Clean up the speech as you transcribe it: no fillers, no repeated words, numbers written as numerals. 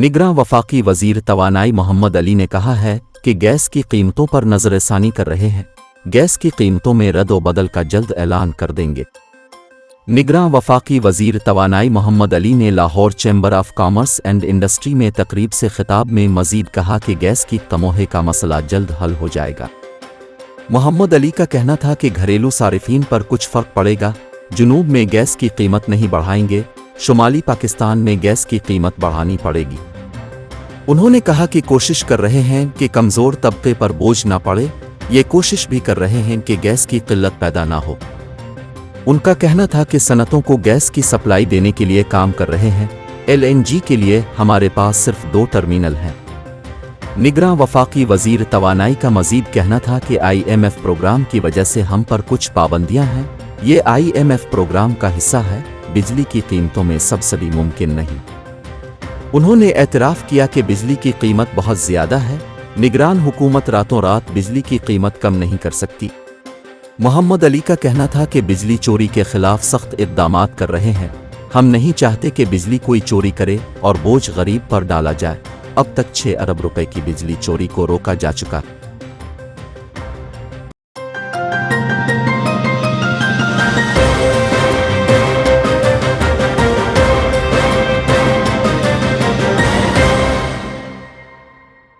निगरां वफाकी वजीर तवानाई मोहम्मद अली ने कहा है कि गैस की कीमतों पर नजरसानी कर रहे हैं। गैस की कीमतों में रद्द-ओ-बदल का जल्द ऐलान कर देंगे। निगरां वफाकी वजीर तवानाई मोहम्मद अली ने Lahore chamber of commerce and industry में तकरीब से खिताब में मजीद कहा कि गैस की तमोहे का मसला जल्द हल हो जाएगा। मोहम्मद अली का कहना था कि घरेलू सारिफीन पर कुछ फ़र्क पड़ेगा। जुनूब में गैस की कीमत नहीं बढ़ाएंगे, शुमाली पाकिस्तान में गैस की कीमत बढ़ानी पड़ेगी। उन्होंने कहा कि कोशिश कर रहे हैं कि कमज़ोर तबके पर बोझ ना पड़े, ये कोशिश भी कर रहे हैं कि गैस की किल्लत पैदा ना हो। उनका कहना था कि सनतों को गैस की सप्लाई देने के लिए काम कर रहे हैं। LNG के लिए हमारे पास सिर्फ 2 टर्मिनल हैं। निगरां वफाकी वजीर तवानाई का मजीद कहना था कि IMF प्रोग्राम की वजह से हम पर कुछ पाबंदियां हैं। ये IMF प्रोग्राम का हिस्सा है। बिजली की कीमतों में सब्सिडी मुमकिन नहीं। उन्होंने एतराफ़ किया कि बिजली की कीमत बहुत ज़्यादा है। निगरान हुकूमत रातों रात बिजली की कीमत कम नहीं कर सकती। मोहम्मद अली का कहना था कि बिजली चोरी के खिलाफ सख्त इक़दामात कर रहे हैं। हम नहीं चाहते कि बिजली कोई चोरी करे और बोझ गरीब पर डाला जाए। अब तक 6 अरब रुपए की बिजली चोरी को रोका जा चुका है।